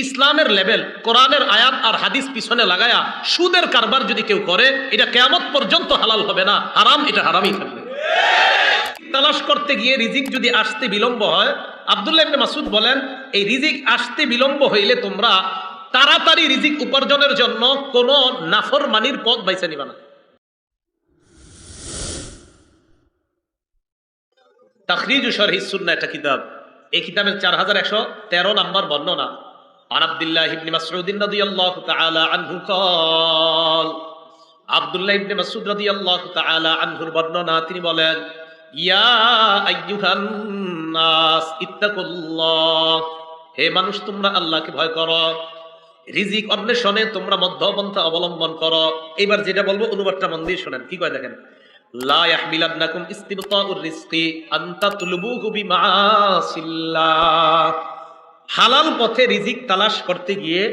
ইসলামের লেভেল কোরআনের আয়াত আর হাদিস পিছনে লাগায়া সুদের কারবার যদি কেউ করে, এটা কিয়ামত পর্যন্ত হালাল হবে না, হারাম, এটা হারামই থাকবে। তালাশ করতে গিয়ে রিজিক যদি আসতে বিলম্ব হয়, আব্দুল্লাহ ইবনে মাসউদ বলেন, এই রিজিক আসতে বিলম্ব হইলে তোমরা তাড়াতাড়ি রিজিক উপার্জনের জন্য কোন নাফরমানির পথ বাইছে নিবা না। তাখরিজু শরহিস সুন্নাহ একটা কিতাব, এই কিতাবের 4113 নম্বর বর্ণনা। আন আব্দুল্লাহ ইবনে মাসউদ রাদিয়াল্লাহু তাআলা আনহু قال, আব্দুল্লাহ ইবনে মাসউদ রাদিয়াল্লাহু তাআলা আনহুর বর্ণনা, তিনি বলেন, ইয়া আইয়ুহান নাস ইত্তাকুল্লাহ, হে মানুষ তোমরা আল্লাহকে ভয় করো, রিজিক অন্বেষণে তোমরা মধ্যপন্থা অবলম্বন করো। এবার যেটা বলবো অনুবাদটা মন দিয়ে শোনেন, কি কয় দেখেন। লা ইয়াহমিলান্নাকুম ইস্তিবতাউর রিজকি আন তাতলুবুহু বিমাআসিল্লাহ, হালাল পথে রিজিক তালাশ করতে গিয়ে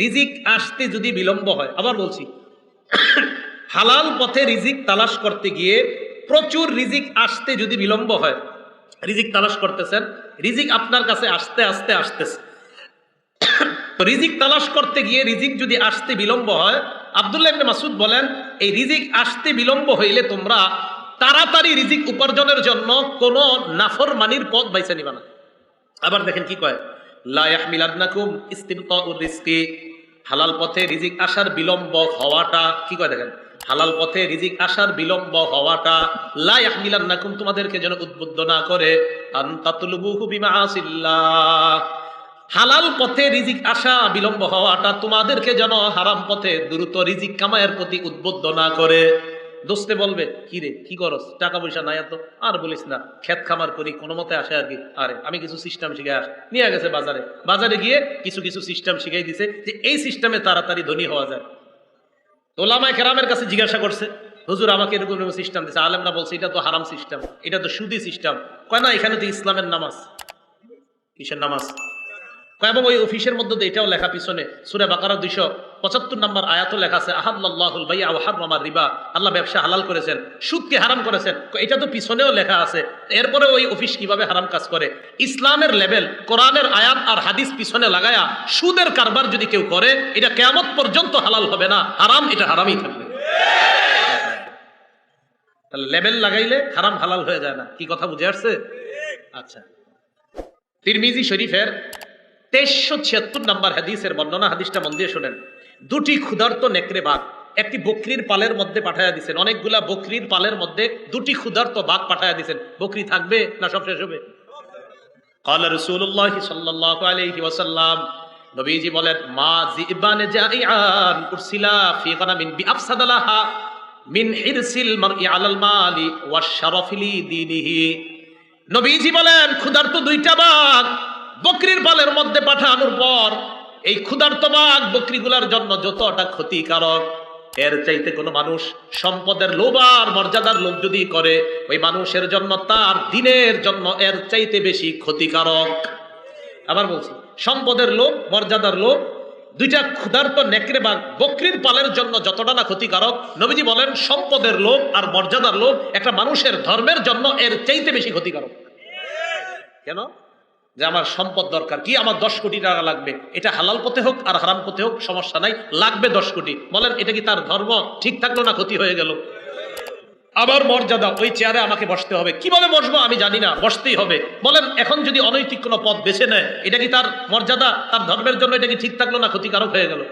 রিজিক আসতে যদি বিলম্ব হয়, আবার বলছি, হালাল পথে রিজিক তালাশ করতে গিয়ে প্রচুর রিজিক আসতে যদি বিলম্ব হয়, রিজিক তালাশ করতেছেন, রিজিক আপনার কাছে আস্তে আস্তে আসতেছে, তো রিজিক তালাশ করতে গিয়ে রিজিক যদি আসতে বিলম্ব হয়, আব্দুল্লাহ ইবনে মাসউদ বলেন, এই রিজিক আসতে বিলম্ব হইলে তোমরা তাড়াতাড়ি রিজিক উপার্জনের জন্য কোন নাফরমানির পথ বাইছে নিবা না। আবার দেখেন কি কয়, লা ইয়াহমিলান্নাকুম ইস্তিবতাউর রিজকি, হালাল পথে রিজিক আসার বিলম্ব হওয়াটা, কি কয় দেখেন, হালাল পথে রিজিক আসার বিলম্ব হওয়াটা, লা ইয়াহমিলান্নাকুম, তোমাদেরকে যেন উদ্বুদ্ধ না করে, আন তাতলুবুহু বিমাআসিল্লাহ, হালাল পথে রিজিক আসা বিলম্ব হওয়াটা তোমাদেরকে যেন হারাম পথে দ্রুত রিজিক কামায়ের প্রতি উদ্বুদ্ধ না করে। দোস্তে বলবে, কি রে কি করস, টাকা পয়সা নাই এত, আর বলিস না, ক্ষেত খামার করি কোনো মতে আসে আর কি, আরে আমি কিছু সিস্টেম শিখে নিয়ে গেছে বাজারে গিয়ে কিছু সিস্টেম শিখাই দিছে যে এই সিস্টেমে তাড়াতাড়ি ধনী হওয়া যায়। ওলামায়ে কেরামের কাছে জিজ্ঞাসা করছে, হুজুর আমাকে এরকম সিস্টেম দিছে, আলেমরা বলছে এটা তো হারাম সিস্টেম, এটা তো সুদি সিস্টেম। কয় না, এখানে তো ইসলামের নামাজ। কিসের নামাজ? এবং ওই অফিসের মধ্যে এটাও লেখা, পিছনে সূরা বাকারা 275 নম্বর আয়াতও লেখা আছে, আহাল্লাল্লাহুল বাই'a ওয়া হাররামার রিবা, আল্লাহ ব্যবসা হালাল করেছেন, সুদকে হারাম করেছেন। এটা তো পিছনেও লেখা আছে, এরপরে ওই অফিস কিভাবে হারাম কাজ করে? ইসলামের লেভেল কোরআনের আয়াত আর হাদিস পিছনে লাগায়া সুদের কারবার যদি কেউ করে, এটা কিয়ামত পর্যন্ত হালাল হবে না, হারাম, এটা হারামই থাকবে। তাহলে লেভেল লাগাইলে হারাম হালাল হয়ে যায় না। কি কথা বুঝে আসছে? আচ্ছা, তিরমিজি শরীফের 2376 নম্বর হাদিসের বর্ণনা, হাদিসটা মন দিয়ে শোনেন। দুটি ক্ষুধার্ত নেকড়ে বাঘ একটি বকরির পালের মধ্যে পাঠায়া দিয়েছেন, অনেকগুলা বকরির পালের মধ্যে দুটি ক্ষুধার্ত বাঘ পাঠায়া দিয়েছেন। বকরি থাকবে না সব শেষ হবে? ক্বালা রাসূলুল্লাহ সাল্লাল্লাহু আলাইহি ওয়াসাল্লাম, নবীজি বলেন, মা যিবানে জাইআন উরসিলা ফি গানামিন বিআফসাদালাহা মিন হিরসিল মারই আলাল মালি ওয়াশ শারাফি লিদীনিহি। নবীজি বলেন, ক্ষুধার্ত দুইটা বাঘ বকরির পালের মধ্যে পাঠানোর পর এই ক্ষুধার্ত বাঘ বকরিগুলার জন্য যতটা ক্ষতিকারক, এর চাইতে কোনো মানুষ সম্পদের লোভ আর মর্যাদার লোভ যদি করে, ওই মানুষের জন্য তার দিনের জন্য এর চাইতে বেশি ক্ষতিকারক। আবার বলছি, সম্পদের লোভ, মর্যাদার লোভ, দুইটা ক্ষুধার্ত নেকড়ে বাঘ বকরির পালের জন্য যতটা না ক্ষতিকারক, নবীজি বলেন সম্পদের লোভ আর মর্যাদার লোভ একটা মানুষের ধর্মের জন্য এর চাইতে বেশি ক্ষতিকারক। কেন? যে আমার সম্পদ দরকার, কি আমার 10 কোটি টাকা লাগবে, এটা হালাল পথে হোক আর হারাম পথে হোক সমস্যা নাই, লাগবে 10 কোটি। বলেন এটা কি তার ধর্ম ঠিক থাকলো না ক্ষতি হয়ে গেল? আবার মর্যাদা, ওই চেয়ারে আমাকে বসতে হবে, কিভাবে বসবো আমি জানি না, বসতেই হবে। বলেন এখন যদি অনৈতিক কোনো পথ বেছে নেয়, এটা কি তার মর্যাদা, তার ধর্মের জন্য এটা কি ঠিক থাকলো না ক্ষতিকারক হয়ে গেল?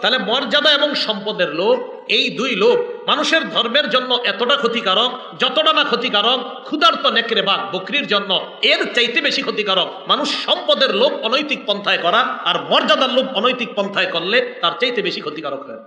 তাহলে মর্যাদা এবং সম্পদের লোভ, এই দুই লোভ মানুষের ধর্মের জন্য এতটা ক্ষতিকারক, যতটা না ক্ষতিকারক ক্ষুধার্ত নেকড়ে বাঘ বকরির জন্য এর চাইতে বেশি ক্ষতিকারক মানুষ সম্পদের লোভ অনৈতিক পন্থায় করা আর মর্যাদার লোভ অনৈতিক পন্থায় করলে তার চাইতে বেশি ক্ষতিকারক হয়।